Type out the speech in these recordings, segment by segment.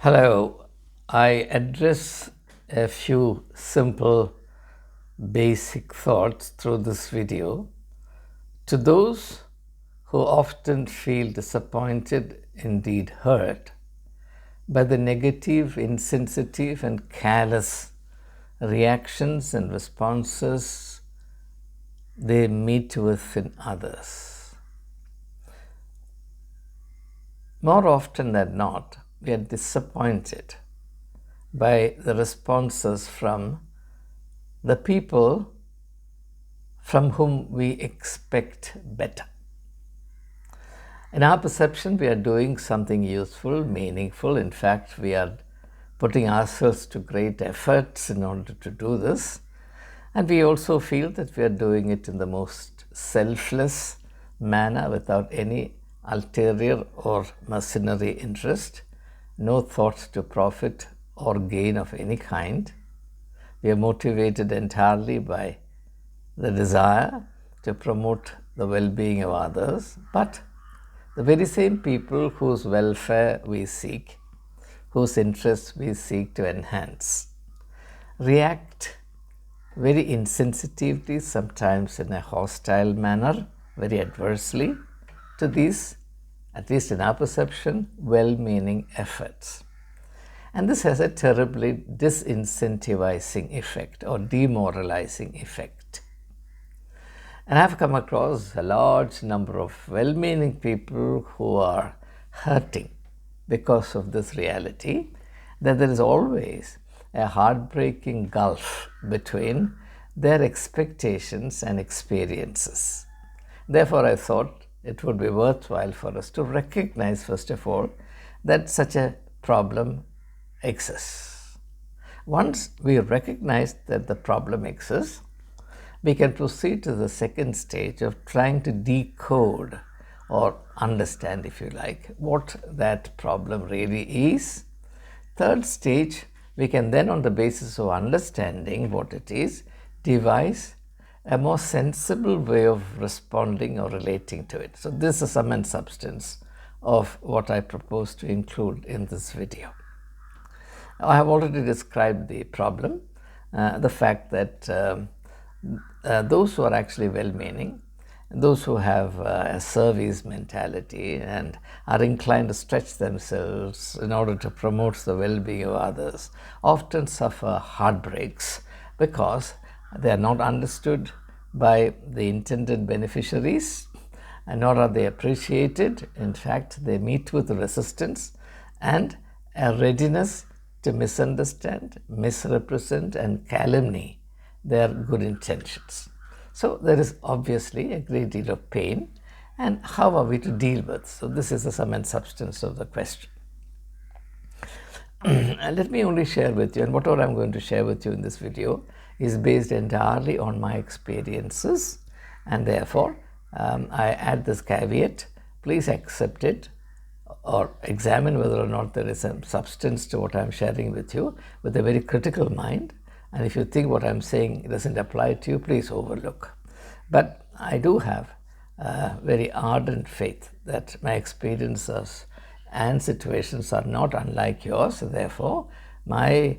Hello, I address a few simple basic thoughts through this video to those who often feel disappointed, indeed hurt, by the negative, insensitive and careless reactions and responses they meet with in others. More often than not, we are disappointed by the responses from the people from whom we expect better. In our perception, we are doing something useful, meaningful. In fact, we are putting ourselves to great efforts in order to do this. And we also feel that we are doing it in the most selfless manner without any ulterior or mercenary interest. No thought to profit or gain of any kind. We are motivated entirely by the desire to promote the well-being of others, but the very same people whose welfare we seek, whose interests we seek to enhance, react very insensitively, sometimes in a hostile manner, very adversely to these, at least in our perception, well-meaning efforts. And this has a terribly disincentivizing effect or demoralizing effect. And I've come across a large number of well-meaning people who are hurting because of this reality, that there is always a heartbreaking gulf between their expectations and experiences. Therefore, I thought it would be worthwhile for us to recognize, first of all, that such a problem exists. Once we recognize that the problem exists, we can proceed to the second stage of trying to decode or understand, if you like, what that problem really is. Third stage, we can then, on the basis of understanding what it is, devise a more sensible way of responding or relating to it. So this is the sum and substance of what I propose to include in this video. I have already described the problem, the fact that those who are actually well-meaning, those who have a service mentality and are inclined to stretch themselves in order to promote the well-being of others, often suffer heartbreaks because they are not understood by the intended beneficiaries, and nor are they appreciated. In fact, they meet with resistance and a readiness to misunderstand, misrepresent and calumny their good intentions. So there is obviously a great deal of pain, and how are we to deal with? So this is the sum and substance of the question. Let me only share with you, and whatever I'm going to share with you in this video is based entirely on my experiences, and therefore I add this caveat. Please accept it or examine whether or not there is some substance to what I'm sharing with you with a very critical mind. And if you think what I'm saying doesn't apply to you, please overlook. But I do have very ardent faith that my experiences and situations are not unlike yours. Therefore, my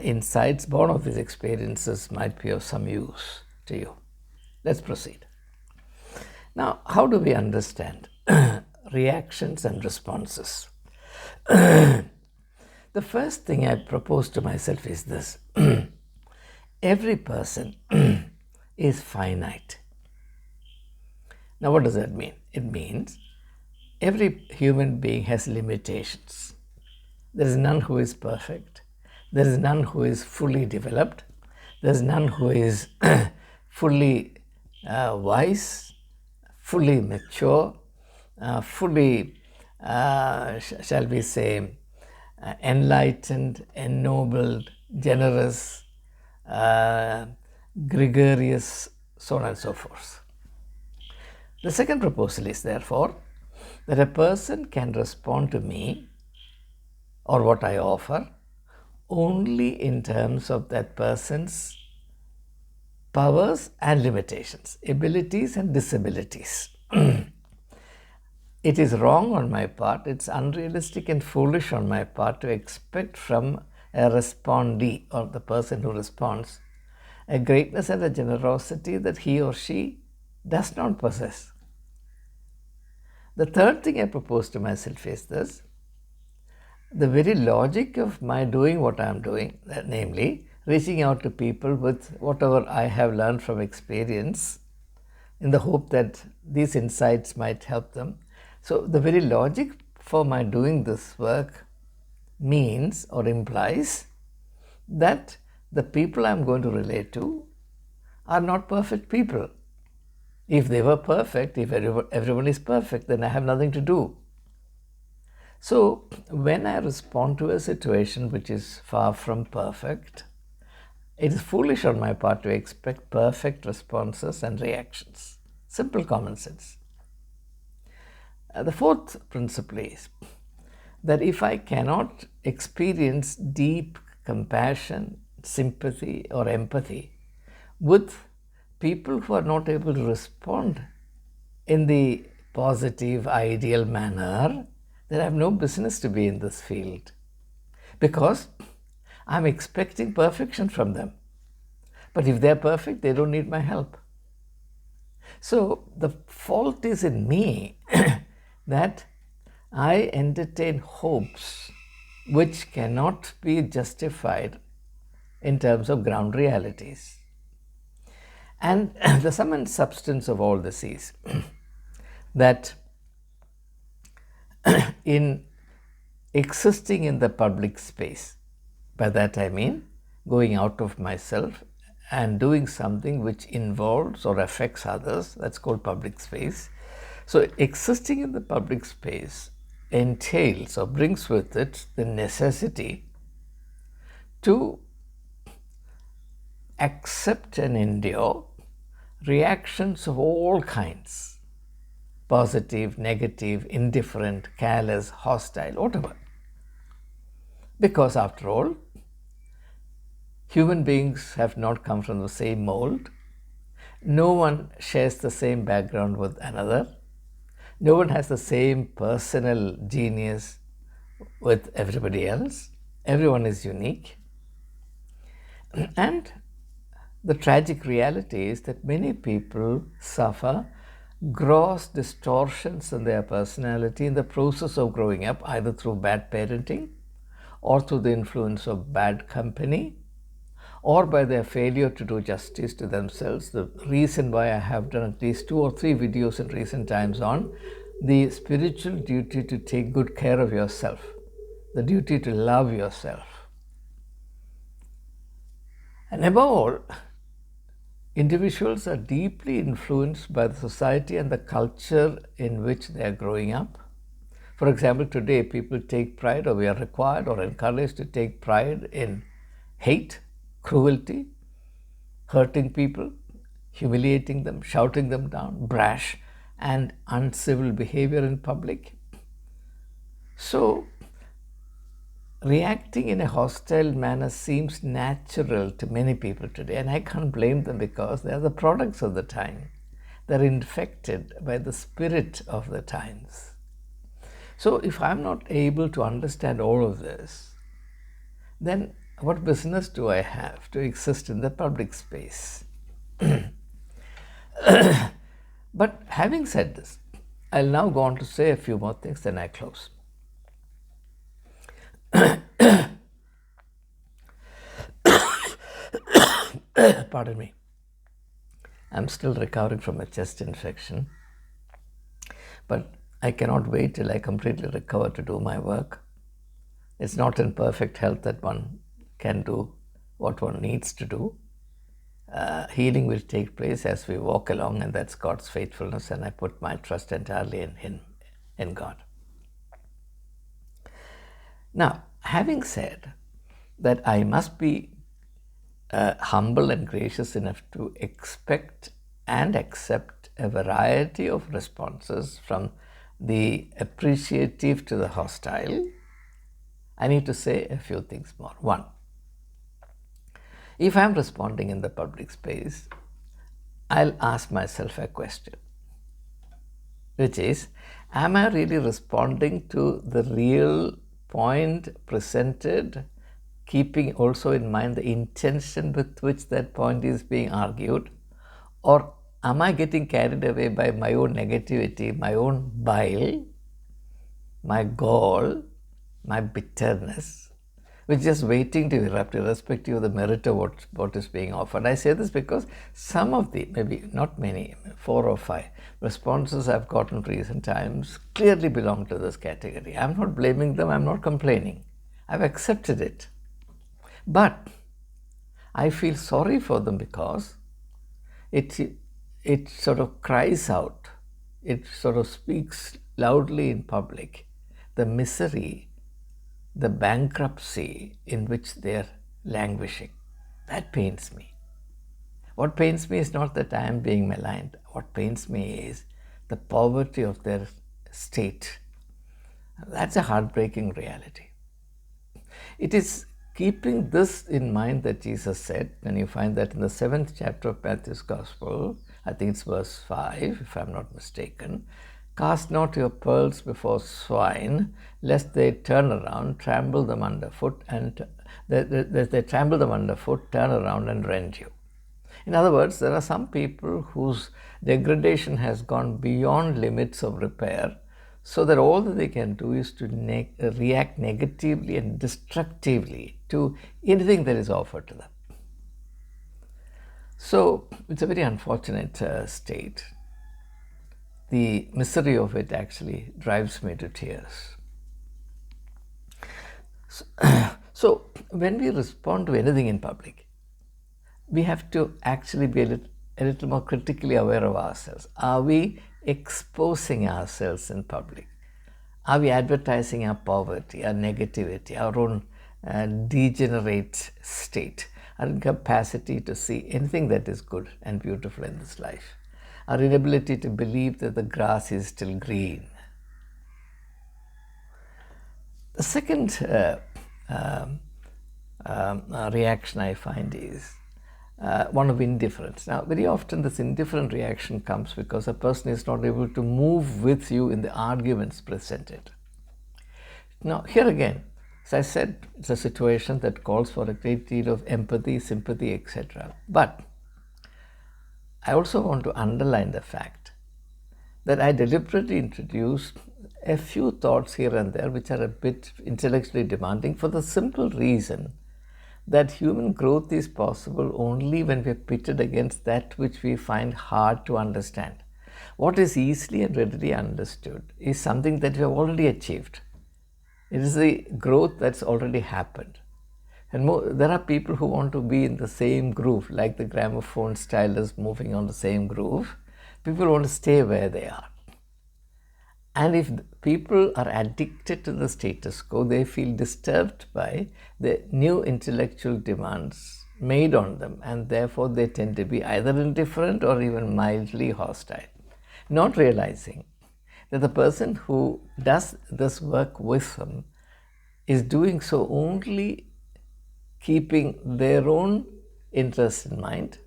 insights born of these experiences might be of some use to you. Let's proceed. Now, how do we understand reactions and responses? The first thing I propose to myself is this. Every person is finite. Now, what does that mean? It means every human being has limitations. There is none who is perfect. There is none who is fully developed. There is none who is fully wise, fully mature, fully, shall we say, enlightened, ennobled, generous, gregarious, so on and so forth. The second proposal is, therefore, that a person can respond to me or what I offer only in terms of that person's powers and limitations, abilities and disabilities. it is wrong on my part, it's unrealistic and foolish on my part to expect from a respondee or the person who responds a greatness and a generosity that he or she does not possess. The third thing I propose to myself is this: the very logic of my doing what I am doing, namely reaching out to people with whatever I have learned from experience in the hope that these insights might help them. So the very logic for my doing this work means or implies that the people I'm going to relate to are not perfect people. If they were perfect, if everyone is perfect, then I have nothing to do. So when I respond to a situation which is far from perfect, it is foolish on my part to expect perfect responses and reactions. Simple common sense. The fourth principle is that if I cannot experience deep compassion, sympathy, or empathy with people who are not able to respond in the positive, ideal manner, then I have no business to be in this field, because I'm expecting perfection from them. But if they're perfect, they don't need my help. So the fault is in me that I entertain hopes which cannot be justified in terms of ground realities. And the sum and substance of all this is that in existing in the public space, by that I mean going out of myself and doing something which involves or affects others, that's called public space. So existing in the public space entails or brings with it the necessity to accept and endure reactions of all kinds: positive, negative, indifferent, careless, hostile, whatever. Because after all, human beings have not come from the same mold. No one shares the same background with another. No one has the same personal genius with everybody else. Everyone is unique. And the tragic reality is that many people suffer gross distortions in their personality in the process of growing up, either through bad parenting or through the influence of bad company, or by their failure to do justice to themselves. The reason why I have done at least 2 or 3 videos in recent times on the spiritual duty to take good care of yourself, the duty to love yourself. And above all, individuals are deeply influenced by the society and the culture in which they are growing up. For example, today people take pride, or we are required or encouraged to take pride in hate, cruelty, hurting people, humiliating them, shouting them down, brash and uncivil behavior in public. So, reacting in a hostile manner seems natural to many people today, and I can't blame them because they are the products of the time. They're infected by the spirit of the times. So if I'm not able to understand all of this, then what business do I have to exist in the public space? But having said this, I'll now go on to say a few more things, then I close. Pardon me. I'm still recovering from a chest infection, but I cannot wait till I completely recover to do my work. It's not in perfect health that one can do what one needs to do. Healing will take place as we walk along, and that's God's faithfulness, and I put my trust entirely in Him, in God. Now, having said that, I must be humble and gracious enough to expect and accept a variety of responses from the appreciative to the hostile. I need to say a few things more. One, if I'm responding in the public space, I'll ask myself a question, which is, Am I really responding to the real point presented, keeping also in mind the intention with which that point is being argued? Or am I getting carried away by my own negativity, my own bile, my gall, my bitterness, which is just waiting to erupt irrespective of the merit of what is being offered? I say this because some of the, maybe not many, 4 or 5 responses I've gotten recent times clearly belong to this category. I'm not blaming them, I'm not complaining. I've accepted it. But I feel sorry for them because it sort of cries out, it sort of speaks loudly in public, the misery, the bankruptcy in which they are languishing. That pains me. What pains me is not that I am being maligned. What pains me is the poverty of their state. That's a heartbreaking reality. It is keeping this in mind that Jesus said, and you find that in the 7th chapter of Matthew's Gospel, I think it's verse 5, if I'm not mistaken, cast not your pearls before swine, lest they turn around, trample them underfoot, and they trample them underfoot, turn around and rend you. In other words, there are some people whose degradation has gone beyond limits of repair, so that all that they can do is to react negatively and destructively to anything that is offered to them. So it's a very unfortunate state. The misery of it actually drives me to tears. So when we respond to anything in public, we have to actually be a little more critically aware of ourselves. Are we exposing ourselves in public? Are we advertising our poverty, our negativity, our own degenerate state, our incapacity to see anything that is good and beautiful in this life, our inability to believe that the grass is still green? The second reaction I find is one of indifference. Now, very often this indifferent reaction comes because a person is not able to move with you in the arguments presented. Now, here again, as I said, it's a situation that calls for a great deal of empathy, sympathy, etc. But I also want to underline the fact that I deliberately introduced a few thoughts here and there which are a bit intellectually demanding, for the simple reason that human growth is possible only when we are pitted against that which we find hard to understand. What is easily and readily understood is something that we have already achieved. It is the growth that's already happened. And there are people who want to be in the same groove, like the gramophone stylus moving on the same groove. People want to stay where they are. And if people are addicted to the status quo, they feel disturbed by the new intellectual demands made on them, and therefore they tend to be either indifferent or even mildly hostile, not realizing that the person who does this work with them is doing so only keeping their own interests in mind,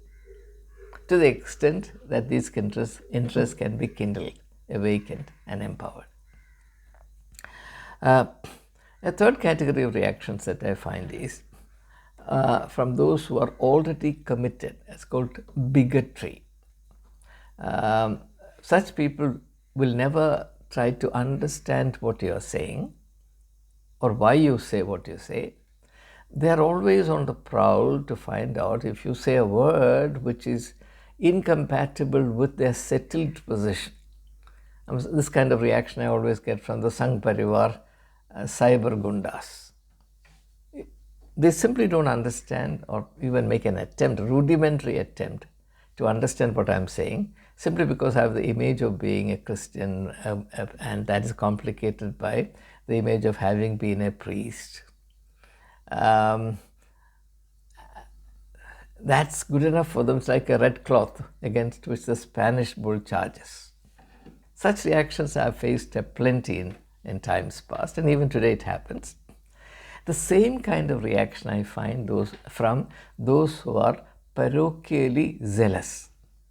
to the extent that these interests can be kindled, awakened, and empowered. A third category of reactions that I find is from those who are already committed. It's called bigotry. Such people will never try to understand what you are saying or why you say what you say. They are always on the prowl to find out if you say a word which is incompatible with their settled position. This kind of reaction I always get from the Sangh Parivar cyber gundas. They simply don't understand or even make an attempt, a rudimentary attempt, to understand what I'm saying, simply because I have the image of being a Christian, and that is complicated by the image of having been a priest. That's good enough for them. It's like a red cloth against which the Spanish bull charges. Such reactions I have faced plenty in times past, and even today it happens. The same kind of reaction I find from those who are parochially zealous.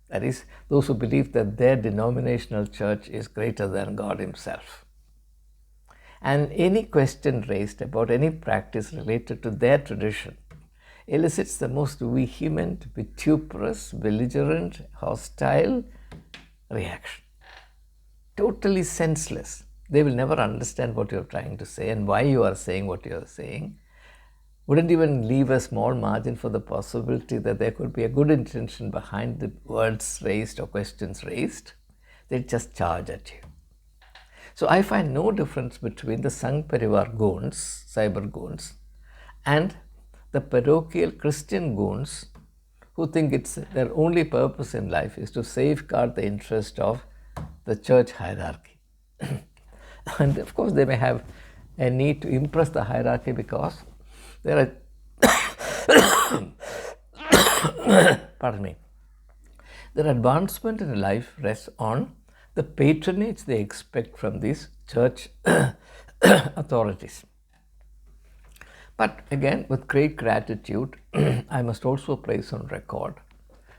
That is, those who believe that their denominational church is greater than God Himself. And any question raised about any practice related to their tradition elicits the most vehement, vituperous, belligerent, hostile reaction. Totally senseless. They will never understand what you're trying to say and why you are saying what you are saying. Wouldn't even leave a small margin for the possibility that there could be a good intention behind the words raised or questions raised. They just charge at you. So I find no difference between the Sangh Parivar goons, cyber goons, and the parochial Christian goons who think it's their only purpose in life is to safeguard the interest of the church hierarchy. And of course they may have a need to impress the hierarchy because there are pardon me, their advancement in life rests on the patronage they expect from these church authorities. But again, with great gratitude, I must also place on record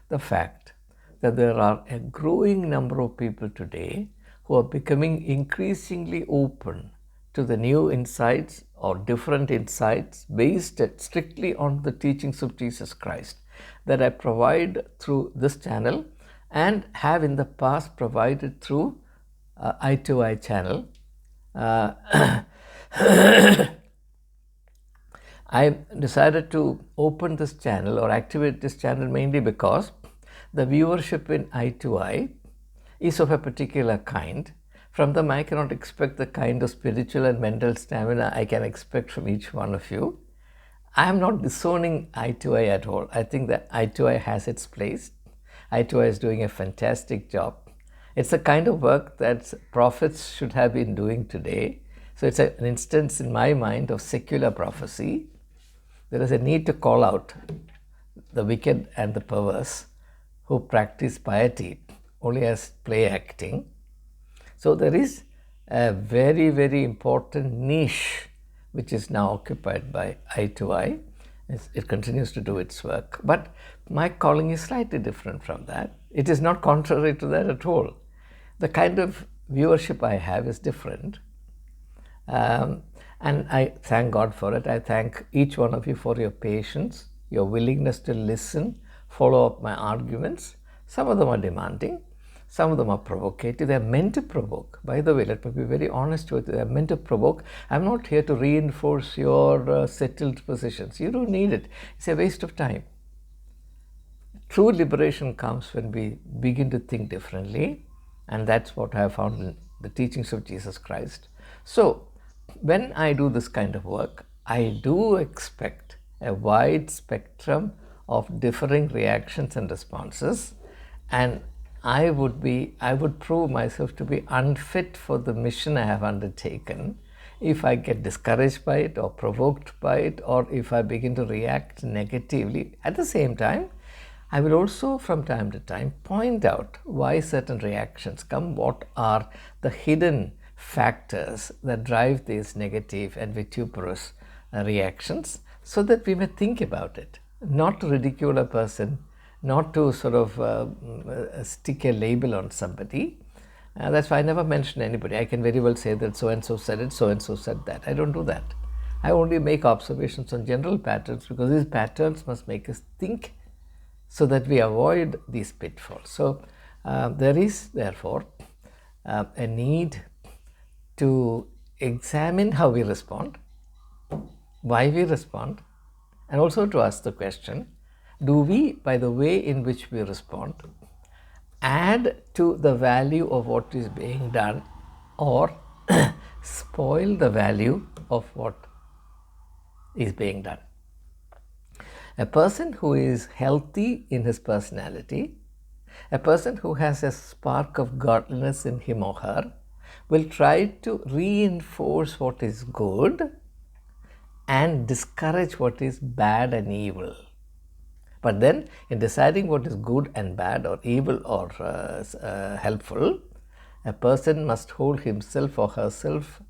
the fact that there are a growing number of people today who are becoming increasingly open to the new insights or different insights based strictly on the teachings of Jesus Christ that I provide through this channel and have in the past provided through eye-to-eye channel. I decided to open this channel or activate this channel mainly because the viewership in eye-to-eye is of a particular kind. From them, I cannot expect the kind of spiritual and mental stamina I can expect from each one of you. I am not disowning eye-to-eye at all. I think that eye-to-eye has its place. eye-to-eye is doing a fantastic job. It's the kind of work that prophets should have been doing today. So it's an instance in my mind of secular prophecy. There is a need to call out the wicked and the perverse who practice piety only as play acting. So there is a very, very important niche which is now occupied by eye-to-eye. It continues to do its work. But my calling is slightly different from that. It is not contrary to that at all. The kind of viewership I have is different. And I thank God for it. I thank each one of you for your patience, your willingness to listen, follow up my arguments. Some of them are demanding. Some of them are provocative. They are meant to provoke. By the way, let me be very honest with you. They are meant to provoke. I'm not here to reinforce your settled positions. You don't need it. It's a waste of time. True liberation comes when we begin to think differently. And that's what I have found in the teachings of Jesus Christ. So, when I do this kind of work, I do expect a wide spectrum of differing reactions and responses. And I would prove myself to be unfit for the mission I have undertaken if I get discouraged by it or provoked by it, or if I begin to react negatively. At the same time, I will also from time to time point out why certain reactions come, what are the hidden factors that drive these negative and vituperous reactions, so that we may think about it, not to ridicule a person, not to sort of stick a label on somebody. That's why I never mention anybody. I can very well say that so-and-so said it, so-and-so said that. I don't do that. I only make observations on general patterns, because these patterns must make us think so that we avoid these pitfalls. So there is therefore a need to examine how we respond, why we respond, and also to ask the question, do we, by the way in which we respond, add to the value of what is being done, or spoil the value of what is being done? A person who is healthy in his personality, a person who has a spark of godliness in him or her, will try to reinforce what is good and discourage what is bad and evil. But then, in deciding what is good and bad or evil or helpful, a person must hold himself or herself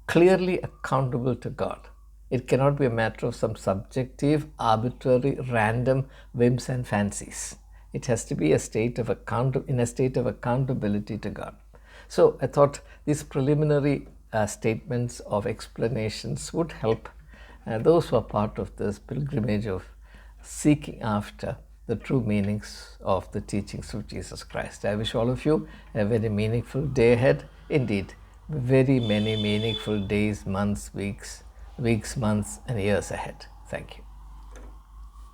clearly accountable to God. It cannot be a matter of some subjective, arbitrary, random whims and fancies. It has to be in a state of accountability to God. So I thought these preliminary statements of explanations would help those who are part of this pilgrimage of seeking after the true meanings of the teachings of Jesus Christ. I wish all of you a very meaningful day ahead. Indeed, very many meaningful days, months, weeks, months, and years ahead. Thank you.